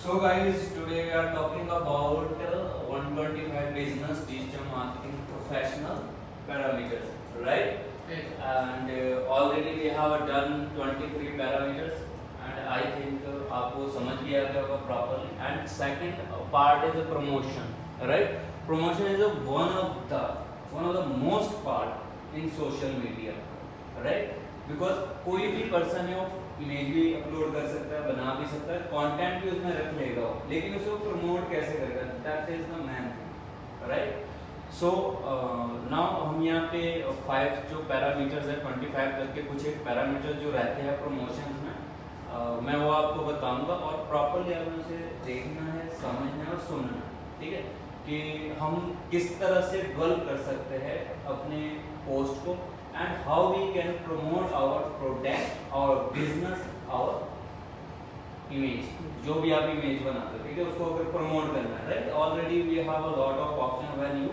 So guys, today we are talking about 125 business digital marketing professional parameters, right? Right. And already we have done 23 parameters, and I think आपको समझ भी आ गया होगा properly. And second part is a promotion, right? Promotion is one of the most part in social media, right? Because कोई भी person है वो image भी अपलोड कर सकता है, बना भी सकता है, कंटेंट भी उसमें रख लेगा वो, लेकिन उसको प्रमोट कैसे करेगा, that is the man, right? So now हम यहाँ पे 5 जो पैरामीटर्स है 25 तक के कुछ एक पैरामीटर्स जो रहते हैं प्रमोशंस में, मैं वो आपको बताऊंगा और प्रॉपरली आपने उसे देखना है, समझना है और सुनना है, ठीक है? कि हम किस तरह से डेवलप कर सकते हैं अपने पोस्ट को and how we can promote our product, our business, our image. जो भी आप इमेज बनाते हो, ठीक है, उसको अगर प्रमोट करना है, right? Already we have a lot of option when you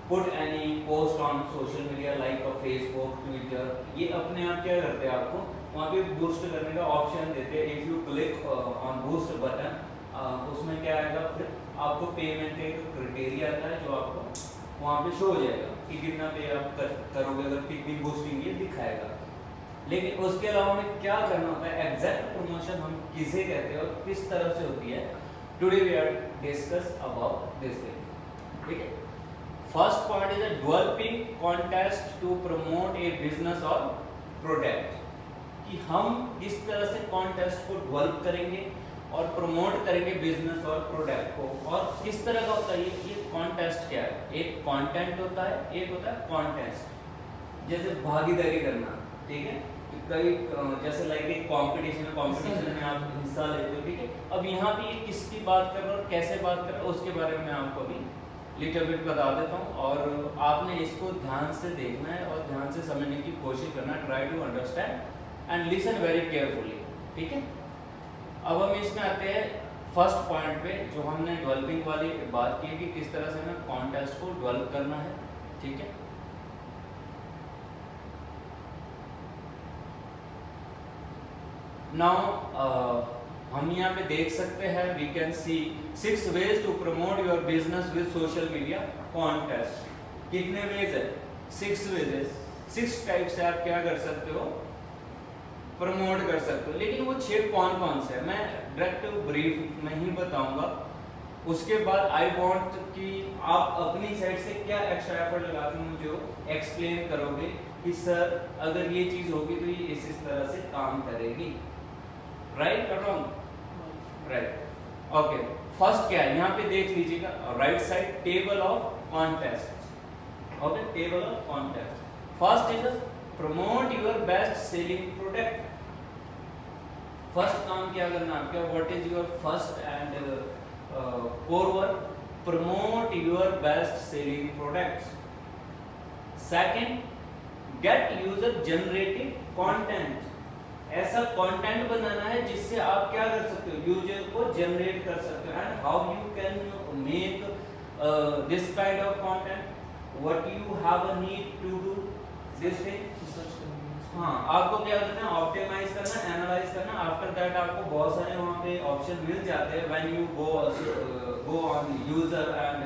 put any post on social media like a Facebook, Twitter, ये अपने आप क्या करते हैं, आपको वहाँ पे बूस्ट करने का ऑप्शन देते हैं. If you click on boost button, उसमें क्या आएगा, फिर आपको पेमेंट का एक क्राइटेरिया आता है जो आपको वहाँ पे शो हो जाएगा कि कितना पे आप करोगे, अगर कितनी बूस्टिंग ये दिखाएगा. लेकिन उसके अलावा हमें क्या करना होता है, एग्जैक्ट प्रमोशन हम किसे कहते हैं और किस तरह से होती है, today we are discuss about this thing, ठीक है? First part is a developing contest to promote a business और प्रोडक्ट, कि हम किस तरह से कॉन्टेस्ट को डेवलप करेंगे और प्रमोट करेंगे बिजनेस और प्रोडक्ट को. और किस तरह का होता है ये कॉन्टेस्ट क्या है, एक कंटेंट होता है, एक होता है कॉन्टेस्ट. जैसे भागीदारी करना, ठीक है, कई जैसे लाइक एक कंपटीशन में आप हिस्सा लेते हो, ठीक है? अब यहाँ पे ये किसकी बात कर रहा है और कैसे बात कर रहा है उसके बारे में मैं आपको अभी लिटिल बिट बता देता हूँ, और आपने इसको ध्यान से देखना है और ध्यान से समझने की कोशिश करना है. Try to understand and listen very carefully, ठीक है? अब हम इसमें आते हैं फर्स्ट पॉइंट पे, जो हमने डेवलपिंग वाली बात की कि किस तरह से हमें कॉन्टेस्ट को डेवलप करना है, ठीक है? नाउ हम यहाँ पे देख सकते हैं, we can see 6 ways to promote your business with social media contest. कितने वेज है? 6 वेज. 6 टाइप से आप क्या कर सकते हो, प्रमोट कर सकते हो. लेकिन वो 6 कौन कौन से है मैं डायरेक्ट ब्रीफ में ही बताऊंगा. उसके बाद आई वांट कि आप अपनी साइड से क्या एक्स्ट्रा एफर्ट लगा के मुझे एक्सप्लेन करोगे कि सर अगर ये चीज होगी तो ये इस तरह से काम करेगी, राइट और रॉन्ग? राइट. ओके, फर्स्ट क्या है यहाँ पे देख लीजिएगा, right side table of contest. Okay, table of contest. First is promote your best selling product. First काम क्या करना आपका, what is your first and core work, promote your best selling products. Second, gate user generated content. ऐसा content बनाना है जिससे आप क्या कर सकते हो, यूजर को जनरेट कर सकते हो. And how you can make this kind of content, what you have a need to do this thing. हाँ, आपको क्या करना है, ऑप्टिमाइज करना, एनालाइज करना. आफ्टर दैट आपको बहुत सारे वहाँ पे ऑप्शन मिल जाते हैं. When you go on user and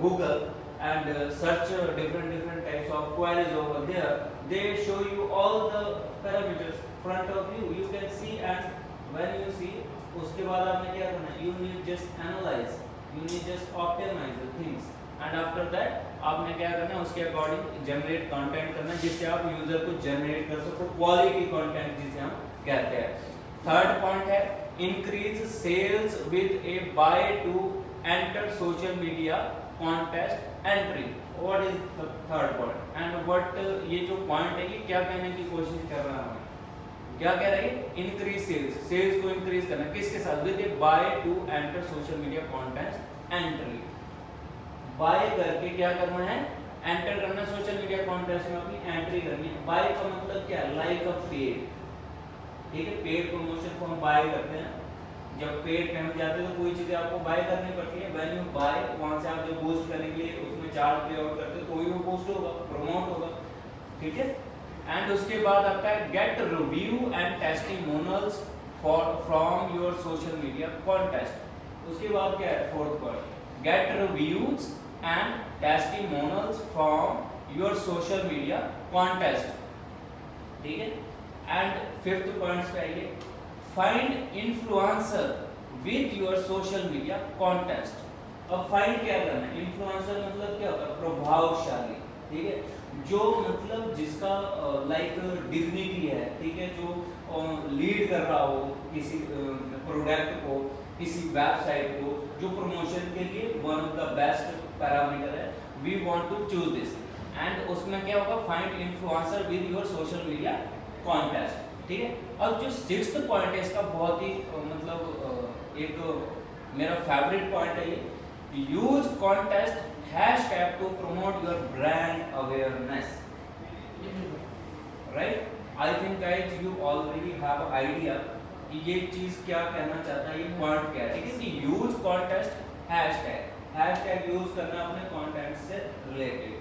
Google and search different types of queries over there, they show you all the parameters front of you, you can see. And when you see, उसके बाद आपने क्या करना है, you need just analyze, you need just optimize the things, and after that आपने क्या करना है, उसके अकॉर्डिंग जनरेट कंटेंट करना है जिससे आप यूजर को जनरेट कर सको क्वालिटी कंटेंट जिसे हम कहते हैं. थर्ड पॉइंट है increase sales with a buy to enter social media contest entry. What is the third point and what, ये जो पॉइंट है ये क्या कहने की कोशिश कर रहा है, क्या कह रहा है, इंक्रीज सेल्स. सेल्स को इंक्रीज करना किसके साथ, with a buy to enter social media contest entry. Buy करके क्या करना है, एंटर करना सोशल मीडिया कॉन्टेस्ट में, अपनी एंट्री करनी है. बाय का मतलब क्या है, लाइक अ पेड, ठीक है? पेड प्रमोशन को हम बाय करते हैं. जब पेड पे हम जाते हैं तो कोई चीजें आपको बाय करनी पड़ती है. व्हेन यू बाय, वहां से आप जो बूस्ट करने के लिए उसमें चार्ज पे आउट करते हो तो ही वो बूस्ट होगा, प्रमोट होगा, ठीक है? एंड उसके बाद आपका है get review and testimonials from your social media contest. उसके बाद क्या है fourth point, get reviews and testimonials from your social media contest, ठीक है। एंड फिफ्थ पॉइंट्स पे आइए, find influencer with your social media contest. अब फाइंड क्या करना है, इन्फ्लुएंसर मतलब क्या होता है, प्रभावशाली, ठीक है, जो मतलब जिसका लाइक डिग्निटी है, ठीक है, जो लीड कर रहा हो किसी प्रोडक्ट को, किसी वेबसाइट को, जो प्रमोशन के लिए one of the best parameter है, we want to choose this. And उसमें क्या होगा, find influencer with your social media contest, ठीक है। अब जो सिक्स्थ पॉइंट है इसका बहुत ही मतलब एक मेरा फेवरेट पॉइंट है ये, use contest hashtag to promote your brand awareness, right. I think guys you already have idea कि ये चीज क्या कहना चाहता है, ये पॉइंट क्या है, ठीक है। कि यूज कॉन्टेस्ट हैशटैग यूज करना अपने कंटेंट से रिलेटेड,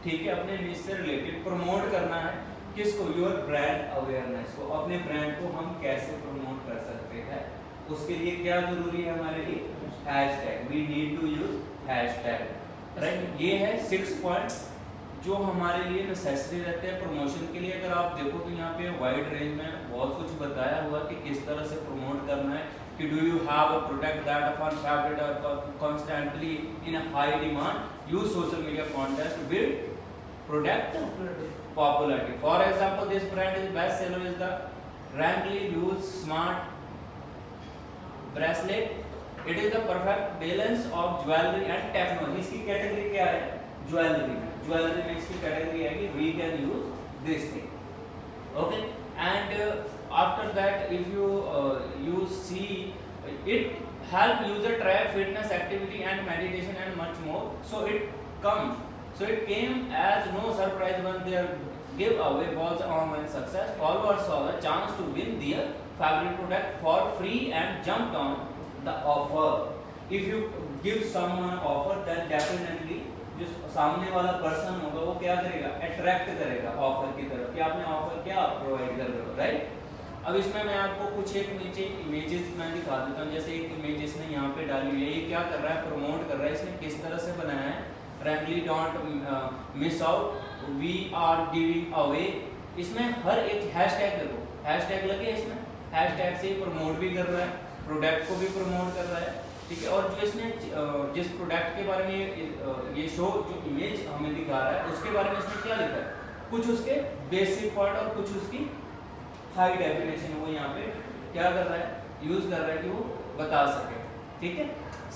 ठीक है, अपने निश से रिलेटेड प्रमोट करना है किसको, योर ब्रांड अवेयरनेस को, अपने ब्रांड को हम कैसे प्रमोट कर सकते हैं, उसके लिए क्या जरूरी है हमारे लिए, hashtag, we need to use hashtag, right. ये है 6 पॉइंट जो हमारे लिए नेसेसरी रहते हैं प्रमोशन के लिए। अगर आप देखो तो यहाँ पे वाइड रेंज में बहुत कुछ बताया हुआ कि किस तरह से प्रमोट करना है, कि do you have a product that often favourite और constantly in a high demand, use social media contest with product popularity. For example, this brand is best seller is the rankly used smart bracelet. It is the perfect balance of jewelry and technology. इसकी category क्या है, jewellery में, jewellery में इसकी category है कि we can use this thing, okay. And after that if you see it help user track fitness activity and meditation and much more, so it came as no surprise when their giveaway was an online success. Followers saw the chance to win their favorite product for free and jumped on the offer. If you give someone offer, then definitely जो सामने वाला person होगा वो क्या करेगा, attract करेगा offer की तरफ कि आपने ऑफर क्या प्रोवाइड कर रहे हो, राइट। अब इसमें मैं आपको कुछ एक नीचे इमेजेस मैं दिखा देता हूँ। जैसे एक इमेज इसने यहाँ पे डाली हुई है, ये क्या कर रहा है, प्रमोट कर रहा है। इसने किस तरह से बनाया है, frankly don't miss out, we are giving away. इसमें हर एक हैशटैग देखो, हैशटैग लगे इसमें, हैशटैग से प्रमोट भी कर रहा है, प्रोडक्ट को भी प्रमोट कर रहा है, ठीक है। और जो इसने जिस प्रोडक्ट के बारे में ये शो जो इमेज हमें दिखा रहा है उसके बारे में इसने क्या लिखा है, कुछ उसके बेसिक पॉइंट और कुछ उसकी हाई डेफिनेशन वो यहाँ पे क्या कर रहा है, यूज कर रहा है कि वो बता सके, ठीक है।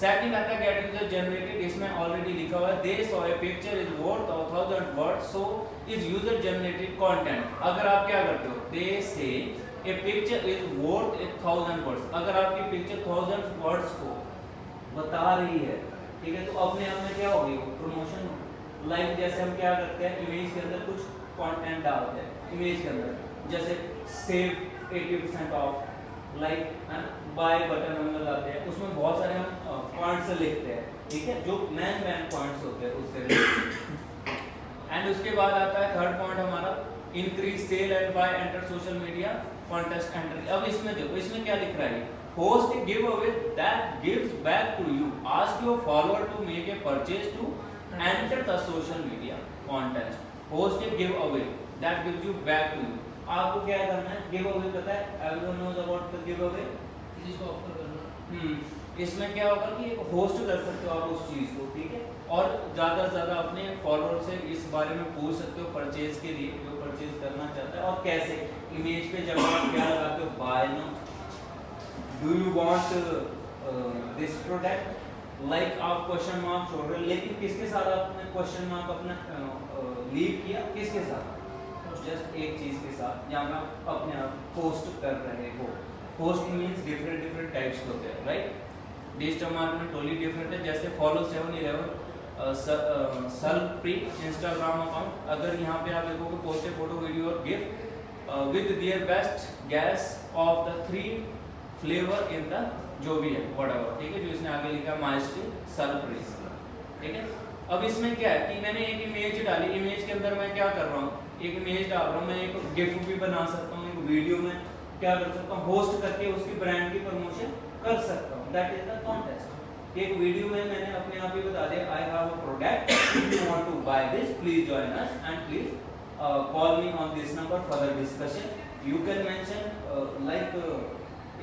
सेकंड आता है गेट यूजर जनरेटेड, इसमें ऑलरेडी लिखा हुआ है they saw a picture is worth 1000 words, so is user generated content. अगर आप क्या करते हो, दे से ए पिक्चर इज वर्थ 1000 वर्ड्स, अगर आपकी पिक्चर 1000 वर्ड्स को बता रही है, ठीक है, तो अपने आप में क्या होगी, प्रमोशन। लाइक जैसे हम क्या करते हैं, इमेज के अंदर कुछ कंटेंट डालते हैं, इमेज के अंदर जैसे save 80% off, like buy button हम लगाते हैं, उसमें बहुत सारे हम पॉइंट्स लिखते हैं, ठीक है, जो मेन पॉइंट्स होते हैं उससे। एंड उसके बाद आता है थर्ड पॉइंट हमारा, increase sale and buy enter social media contest entry. अब इसमें देखो, इसमें क्या लिख रहा है, host a giveaway that gives back to you, ask your follower to make a purchase to enter the social media contest, host a giveaway that gives you back to you। आपको क्या करना है, giveaway पता है, everyone knows about the giveaway, किसी को offer करना। इसमें क्या होगा कि एक होस्ट कर सकते हो आप उस चीज को, ठीक है, और ज्यादा से ज्यादा अपने फॉलोअर से इस बारे में पूछ सकते हो परचेज के लिए, जो परचेज करना चाहता है। और कैसे, इमेज पे जब आप क्या लगाते हो, buy now, do you want this product, like आप क्वेश्चन मार्क छोड़ रहे हो, लेकिन किसके साथ आपने क्वेश्चन मार्क अपना लीव किया, किसके साथ, जस्ट एक चीज के साथ, जहाँ आप अपने आप पोस्ट कर रहे हो। पोस्ट मीन्स डिफरेंट टाइप्स होते हैं, right. Digital marketing totally different है। जैसे follow 711 self pre Instagram account, अगर यहाँ पे आप देखोगे पोस्ट ए फोटो वीडियो और gift with their best gas off the 3 flavour in the जो भी है व्हाटएवर, ठीक है, जो इसने आगे लिखा माइस्ट्री सेल्फ प्री, ठीक है। अब इसमें क्या है कि मैंने एक इमेज डाली, इमेज के अंदर मैं क्या कर रहा हूँ, एक इमेज डाल रहा हूँ, मैं एक गिफ्ट भी बना सकता हूँ, एक वीडियो में क्या कर सकता हूँ, होस्ट करके उसकी ब्रांड की प्रमोशन कर सकता हूँ। That is the contest. एक वीडियो में मैंने अपने आप ही बता दिया, I have a product, if you want to buy this please join us and please call me on this number for the discussion. You can mention like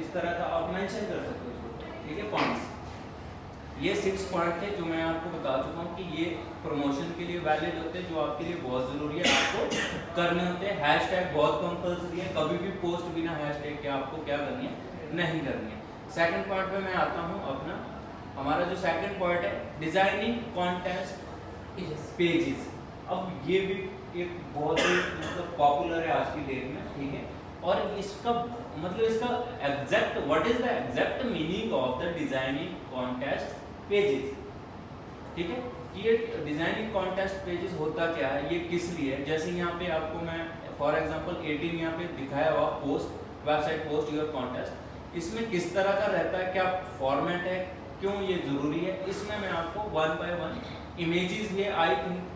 इस तरह का आप मेंशन कर सकते हो उसको, ठीक है। पॉइंट्स, ये 6 पॉइंट थे जो मैं आपको बता चुका हूँ कि ये प्रमोशन के लिए वैलिड होते हैं, जो आपके लिए बहुत जरूरी है, आपको करने होते हैं। हैशटैग बहुत कंपल्सरी है, कभी भी पोस्ट बिना हैशटैग के आपको क्या करनी है, नहीं करनी है। सेकंड पॉइंट पे मैं आता हूँ अपना, हमारा जो सेकंड पॉइंट है डिजाइनिंग कॉन्टेस्ट पेजेस। अब ये भी एक बहुत ही मतलब पॉपुलर है आज की डेट में, ठीक है। और इसका मतलब इसका exact what is the exact meaning of the designing contest pages, ठीक है। ये डिजाइनिंग कॉन्टेस्ट पेजेस होता क्या है, ये किस लिए है। जैसे यहाँ पे आपको मैं फॉर एग्जांपल 18 यहाँ पे दिखाया हुआ post, website post your contest, इसमें किस तरह का रहता है, क्या फॉर्मेट है, क्यों ये जरूरी है, इसमें मैं आपको 1 by 1 इमेजेस ये I think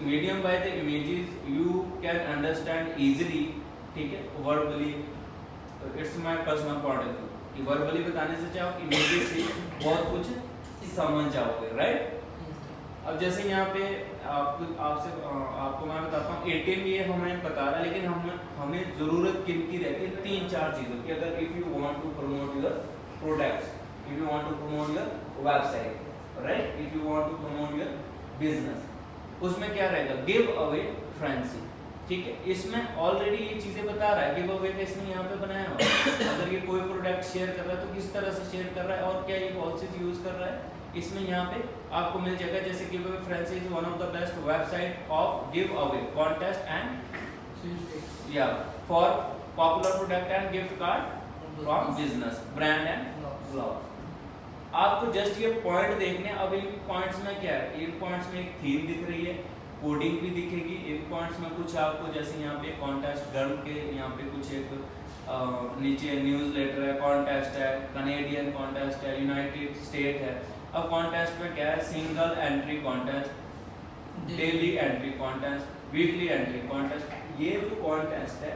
medium by the images you can understand easily, ठीक है। Verbally it's my personal point of view कि वर्बली बताने से चाहो इमेजेस से बहुत कुछ समझ जाओगे, राइट। अब जैसे यहाँ पे आपको मैं बताता हूँ 18 ये हमें बता रहा है, लेकिन हमें जरूरत किनकी रहती है, 3-4 चीजों की। अगर if you want to promote your products, if you want to promote your website, right, if you want to promote your business, उसमें क्या रहेगा, गिव अवे फ्रेंडशिप, ठीक है। इसमें ऑलरेडी ये चीजें बता रहा है, गिव अवे का इसने यहाँ पे बनाया हुआ है। अगर ये कोई प्रोडक्ट शेयर कर रहा है तो किस तरह से शेयर कर रहा है और क्या ये पॉलिसीज यूज कर रहा है, इसमें यहाँ पे आपको मिल जाएगा। जैसे give away friendship is one of the best website of give away contest and या for popular product and gift card from business brand and blog. आपको जस्ट ये पॉइंट देखने। अब इन पॉइंट्स में क्या है, इन पॉइंट्स में एक थीम दिख रही है, कोडिंग भी दिखेगी। इन पॉइंट्स में कुछ आपको जैसे यहाँ पे कॉन्टेस्ट गर्ल के यहाँ पे कुछ एक नीचे न्यूज़लेटर है, कॉन्टेस्ट है, कनेडियन कॉन्टेस्ट है, यूनाइटेड स्टेट है। अब कॉन्टेस्ट में क्या है, single entry contest, daily entry contest, weekly entry contest. ये जो कॉन्टेस्ट है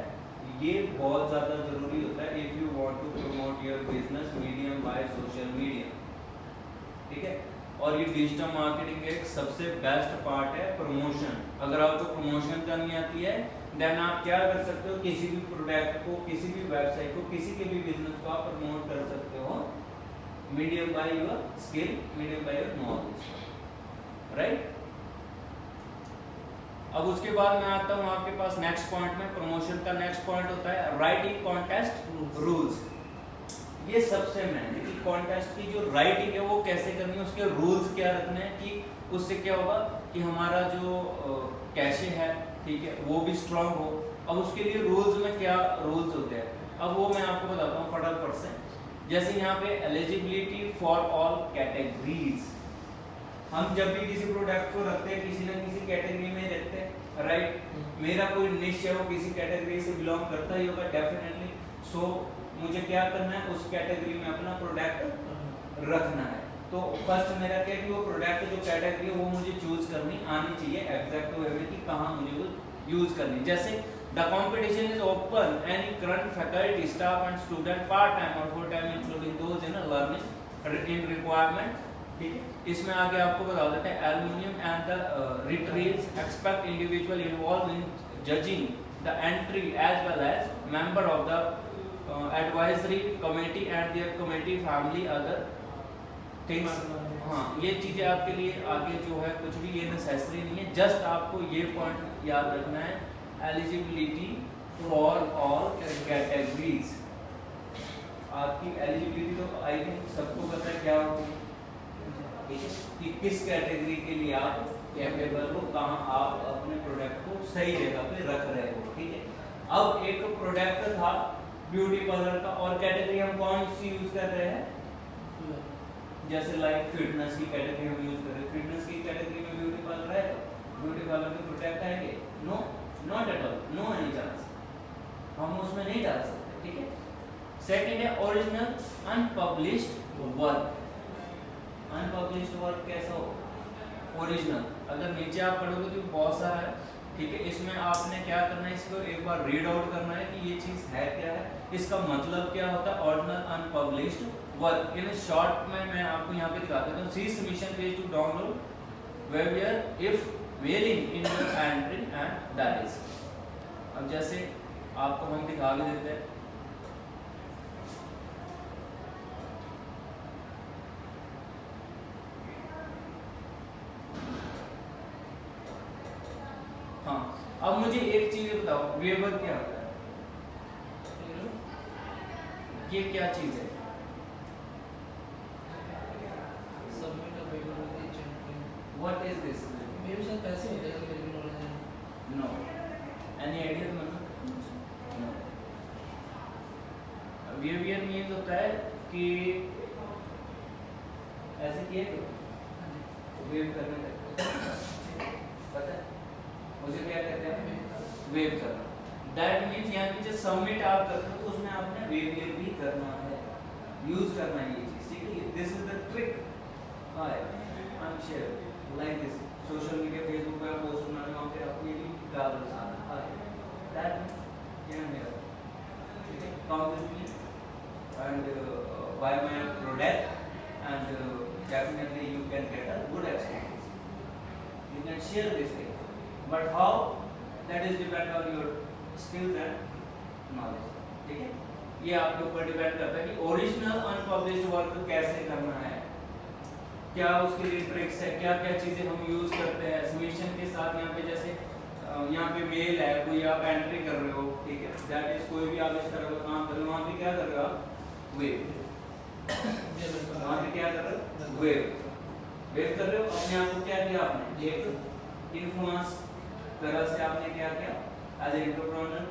ये बहुत ज़्यादा ज़रूरी होता है if you want to promote your business medium by social media, ठीक है। और ये डिजिटल मार्केटिंग का एक सबसे बेस्ट पार्ट है प्रमोशन। अगर आपको प्रमोशन करनी आती है देन आप क्या कर सकते हो, किसी भी प्रोडक्ट को, किसी भी वेबसाइट को, किसी के भी बिजनेस को आप प्रमोट कर सकते हो medium by your skill, medium by your knowledge, right. अब उसके बाद मैं आता हूँ आपके पास नेक्स्ट पॉइंट में। प्रमोशन का नेक्स्ट पॉइंट होता है राइटिंग कॉन्टेस्ट रूल्स। ये सबसे मेन है कि कॉन्टेस्ट की जो राइटिंग है वो कैसे करनी है, उसके रूल्स क्या रखने हैं कि उससे क्या होगा कि हमारा जो कैशे है, ठीक है, वो भी स्ट्रांग हो। अब उसके लिए रूल्स में क्या रूल्स होते हैं, अब वो मैं आपको बताता हूँ फटाफट से। जैसे यहाँ पे एलिजिबिलिटी फॉर ऑल कैटेगरीज। हम जब भी किसी प्रोडक्ट को रखते हैं किसी न किसी कैटेगरी में रखते हैं, राइट। मेरा कोई निश है वो किसी कैटेगरी से बिलोंग करता ही होगा डेफिनेटली। सो मुझे क्या करना है, उस कैटेगरी में अपना प्रोडक्ट रखना है। तो फर्स्ट मेरा क्या कि वो प्रोडक्ट जो कैटेगरी है वो मुझे चूज करनी आनी चाहिए एग्जैक्ट वे में कि कहाँ मुझे वो यूज करनी। जैसे the competition is open any current faculty staff and student part time और full time including those in learning in requirement, ठीक है। इसमें आगे आपको बता देते हैं aluminium and the retrieves expect individual involve in judging the entry as well as member of the advisory committee and their committee family other things. हाँ, ये चीज़ें आपके लिए आगे जो है कुछ भी ये नेसेसरी नहीं है, जस्ट आपको ये पॉइंट याद रखना है एलिजिबिलिटी फॉर ऑल कैटेगरीज। आपकी एलिजिबिलिटी तो आई थिंक सबको पता है क्या होगी, कि किस कैटेगरी के लिए आप कैपेबल हो, कहाँ आप अपने प्रोडक्ट को सही जगह पे रख रहे हो, ठीक है। अब एक प्रोडक्ट था ब्यूटी पार्लर का और कैटेगरी हम कौन सी यूज कर रहे हैं, जैसे लाइक फिटनेस की कैटेगरी हम यूज कर रहे हैं। फिटनेस की कैटेगरी में ब्यूटी पार्लर है तो ब्यूटी पार्लर के प्रोडक्ट आएंगे, no, not at all, no any chance, हम उसमें नहीं डाल सकते, ठीक है। सेकंड है original unpublished work. Unpublished work कैसा हो, ओरिजिनल। अगर नीचे आप पढ़ोगे तो बहुत सारा है, ठीक है, इसमें आपने क्या करना है, इसको एक बार रीड आउट करना है कि ये चीज है क्या है, इसका मतलब क्या होता है ordinal unpublished work. In short में मैं आपको यहाँ पे दिखा देता हूँ, see submission page to download where if welling in your entry and diaries. अब जैसे आपको हम दिखा भी देते हैं, हाँ अब मुझे एक चीज बताओ, वेबर क्या होता है, ये क्या चीज है? What is this? मेरे साथ पैसे होते हैं मेरे नॉलेज है। नो, एनी आइडिया मतलब? नो, वेवियर मीन्स होता है कि ऐसे किए तो वेव करने लगते हैं, पता है उसे क्या कहते हैं? वेव करना। दैट मीन्स यहाँ पे जो सबमिट आप करते हो तो उसमें आपने वेवियर भी करना है, यूज करना है ये चीज, ठीक है? This is the trick. I am share like this social media, Facebook पे पोस्ट बनाने, वहाँ पे आपको ये भी डाल दो साथ। दैट क्या मेरा, ठीक है? Come with me and buy my product and definitely you can get a good experience. You can share this thing, but how, that is depend on your skills and knowledge, ठीक है? ये आपके ऊपर depend करता है कि original unpublished work कैसे करना है, क्या उसके लिए ट्रिक्स है, क्या क्या चीजें हम यूज करते हैं सबमिशन के साथ। यहाँ पे जैसे यहाँ पे मेल है, कोई आप एंट्री कर रहे हो, ठीक है, दैट इज कोई भी आप इस तरह का काम कर रहे हो, वहाँ पे क्या कर रहे हो आप? वेव। वहाँ पे क्या कर रहे हो? वेव कर रहे हो। अपने आप को क्या किया आपने? एक इन्फ्लुएंस तरह से आपने क्या किया, as a entrepreneur,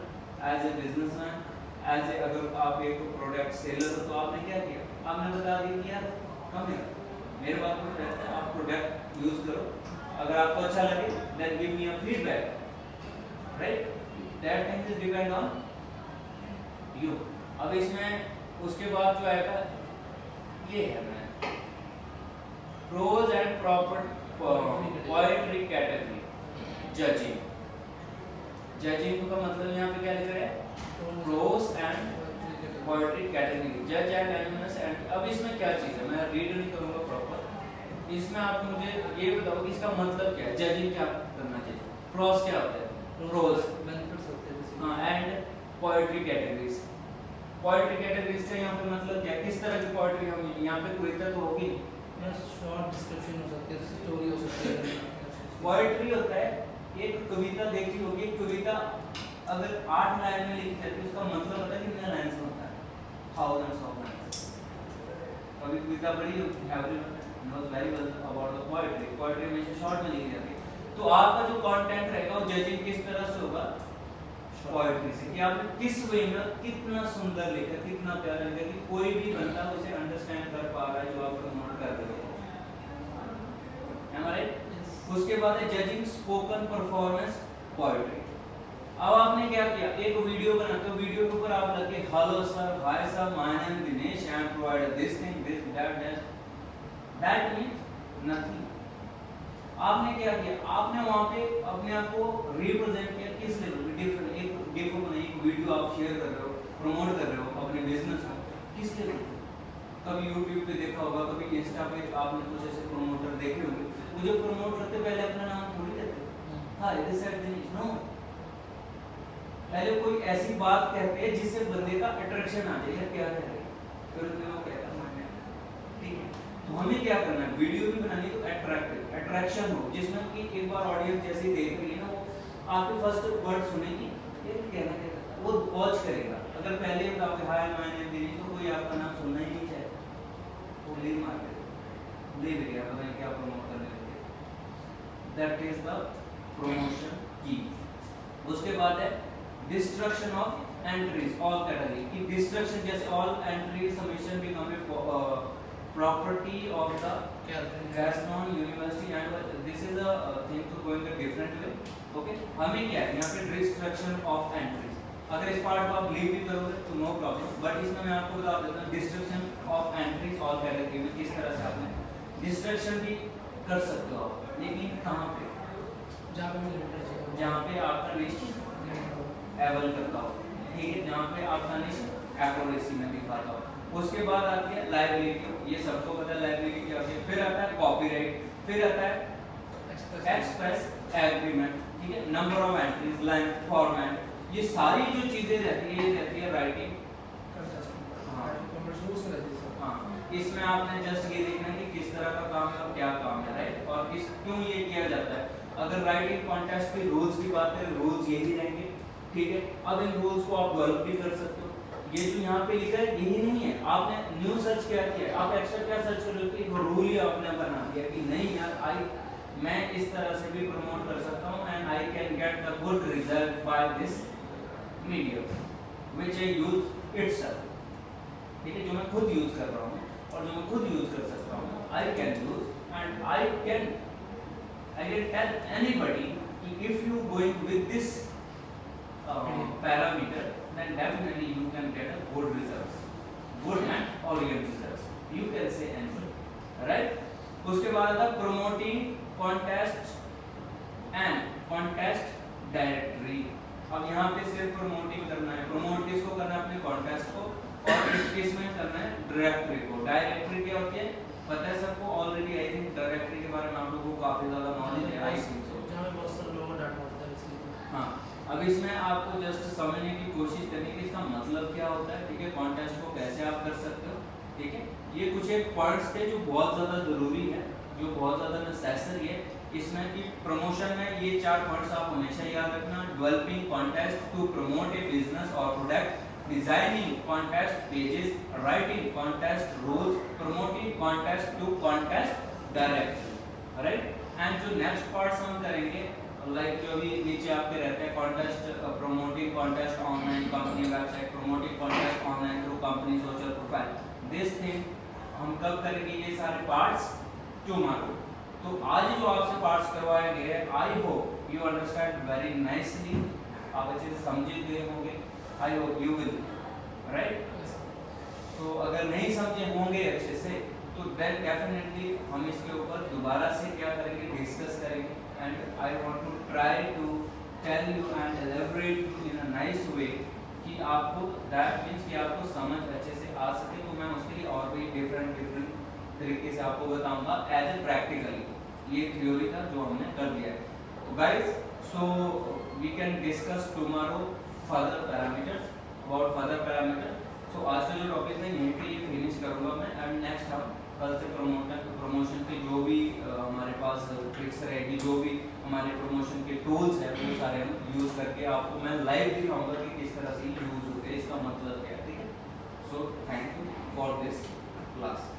as a businessman, as a, अगर आप एक प्रोडक्ट सेलर हो तो आपने क्या किया, आपने बता दिया कि यार कम है, मेरे पास प्रोडक्ट है, आप प्रोडक्ट यूज करो, अगर आपको अच्छा लगे then give me a feedback, right? That thing is depend on you. अब इसमें उसके बाद जो आएगा ये है मैं prose and proper poetry category judging. Judging का मतलब यहाँ पे क्या लिख रहा है? प्रोज एंड पोएट्री कैटेगरी, जज एंड एनिमल्स एंड। अब इसमें क्या चीज है, मैं रीड नहीं करूंगा प्रॉपर, इसमें आप मुझे ये बताओ कि इसका मतलब क्या है, जजिंग क्या करना चाहिए, प्रोज क्या होता है? प्रोज बेनिफिट्स होते हैं, हाँ, and poetry categories. Poetry categories का यहाँ पे मतलब क्या है, किस तरह की पोएट्री हम यहाँ पे कविता तो होगी, शॉर्ट डिस्क्रिप्शन हो सकती है, स्टोरी हो सकती है। पोएट्री होता है एक कविता, देखी होगी कविता अगर 8 लाइन में लिखी जाती है उसका मतलब होता है कितने लाइन्स में होता है? Thousands of lines. कभी कविता पढ़ी हो, everyone knows very well about the poetry. Poetry में शॉर्ट में लिखी जाती है, तो आपका जो कंटेंट रहेगा वो जजिंग किस तरह से होगा? पोएट्री से, कि आपने किस वे में कितना सुंदर लिखा, कितना प्यारा लिखा कि कोई भी बंदा उसे अंडरस्टैंड कर पा रहा है जो आप प्रमोट कर रहे हो, am I right? उसके बाद है जजिंग स्पोकन परफॉर्मेंस पोएट्री। अब आपने क्या किया, एक वीडियो बनाते हो, वीडियो के ऊपर आप लगे hello sir, hi sir, my name Dinesh, I am provide this thing, this that, that means nothing. आपने क्या किया, आपने वहां पे अपने आप को रिप्रेजेंट किया किस लेवल पे, डिफरेंट एक देखो बनाई, एक वीडियो आप शेयर कर रहे हो, प्रमोट कर रहे हो अपने बिजनेस को, किस लेवल पे? कभी YouTube पे देखा होगा, कभी इंस्टा पे आपने कुछ ऐसे प्रमोटर देखे होंगे, वो जो प्रमोट करते पहले अपना नाम थोड़ी देते, हाँ दिस इज दिनेश, नो, पहले कोई ऐसी बात कहते हैं जिससे बंदे का अट्रैक्शन आ जाए, क्या कह रहे हैं, फिर वो कहता है, ठीक है? तो हमें क्या करना है, वीडियो भी बनानी तो अट्रैक्टिव, अट्रैक्शन हो, जिसमें कि एक बार ऑडियंस जैसे ही देख रही है ना, वो आपके फर्स्ट वर्ड सुनेगी, ये कहना क्या करता है, वो वॉच करेगा। अगर पहले बताओगे हाय माय नेम दिनेश, तो कोई आपका नाम सुनना ही नहीं चाहे, वो लीव मार देगा, लीव गया, पता नहीं क्या प्रमोट करने लगे। दैट इज द प्रमोशन की। उसके बाद है destruction of entries all category की। डिस्ट्रक्शन जैसे all entries submission become a property of the Gaston University and this is a thing to go in a different way, okay? हमें क्या है यहाँ पे डिस्ट्रक्शन ऑफ एंट्रीज, अगर इस part को आप लीव भी करोगे तो नो प्रॉब्लम, बट इसमें मैं आपको बता देता हूँ destruction of entries all category में किस तरह से आपने डिस्ट्रक्शन भी कर सकते हो आप, लेकिन कहाँ पे? जहाँ पे लिमिटेड जहाँ पे आपका निश्चित एबल करता हो, ठीक है, जहाँ पे आपका निश्चित एक्यूरेसी में दिखाता हो। उसके बाद आती है लायबिलिटी, ये सबको पता है लायबिलिटी क्या होती है। फिर आता है कॉपीराइट, फिर आता है एक्सप्रेस एग्रीमेंट, ठीक है, number of entries, length, format, ये सारी जो चीजें रहती है ये रहती है राइटिंग। हाँ, इसमें आपने जस्ट ये देखना है कि किस तरह का काम है और क्या काम है, राइट, और किस क्यों ये किया जाता है। अगर राइटिंग कॉन्टेस्ट के रूल्स की बात करें, रूल्स यही रहेंगे, ठीक है। अब इन रूल्स को आप डेवलप भी कर सकते हो। ये जो यहाँ पे लिखा है यही नहीं है, आपने न्यू सर्च क्या किया है, आप एक्स्ट्रा क्या सर्च कर रहे हो, रूल ही आपने बना दिया कि नहीं यार मैं इस तरह से भी प्रमोट कर सकता हूँ and I can get the good result by this medium which I use itself, ठीक है, जो मैं खुद यूज कर रहा हूँ और जो मैं खुद यूज कर सकता हूँ, I can use and I can tell anybody कि if you going with this parameter then definitely you can get a good results, good and orient results, you can say anything, right। उसके बाद आता promoting contest and contest directory। अब यहाँ पे सिर्फ promoting करना है, promote किसको करना है, अपने contest को, और इसमें करना है directory को। directory क्या होती है पता है सबको ऑलरेडी, आई थिंक डायरेक्टरी के बारे में आप लोगों को काफी ज्यादा नॉलेज है, आई थिंक सो, जहाँ पे बहुत सारे लोगों डाटा होता है इसलिए। हाँ, अब इसमें आपको जस्ट समझने की कोशिश करनी कि इसका मतलब क्या होता है, ठीक है, कॉन्टेस्ट को कैसे आप कर सकते हो, ठीक है। ये कुछ एक पॉइंट्स थे जो बहुत ज़्यादा ज़रूरी है, जो बहुत ज़्यादा नेसेसरी है इसमें कि प्रमोशन में ये 4 पॉइंट्स आप हमेशा याद रखना। Developing contest to promote a business और product, designing contest pages, writing contest rules, promoting contest to contest direct, right. And जो नेक्स्ट पार्ट्स हम करेंगे लाइक जो भी नीचे आपके रहते हैं contest, promoting contest online company website, promoting contest online through company social profile, this thing हम कब करेंगे ये सारे पार्ट्स टुमारो। तो आज जो आपसे पार्ट्स करवाए गए हैं, I hope you understand very nicely, आप अच्छे से समझे गए होंगे, I hope you will, right. तो अगर नहीं समझे होंगे अच्छे से तो देन डेफिनेटली हम इसके ऊपर दोबारा से क्या करेंगे, डिस्कस करेंगे। And I want to try to tell you and elaborate you in a nice way कि आपको that means कि आपको समझ अच्छे से आ सके, तो मैं उसके लिए और भी डिफरेंट तरीके से आपको बताऊंगा एज ए प्रैक्टिकली। ये थ्योरी था जो हमने कर दिया है। तो guys, so we can discuss tomorrow further parameters, about further parameter. So आज का जो टॉपिक है यहीं पे ये फिनिश करूँगा मैं, एंड नेक्स्ट हम कल से प्रमोशन के जो भी हमारे पास ट्रिक्स रहेगी, जो भी हमारे प्रमोशन के टूल्स हैं वो सारे हम यूज़ करके आपको मैं लाइव दिखाऊंगा कि किस तरह से यूज़ होते हैं, इसका मतलब क्या है, ठीक है। So thank you for this class.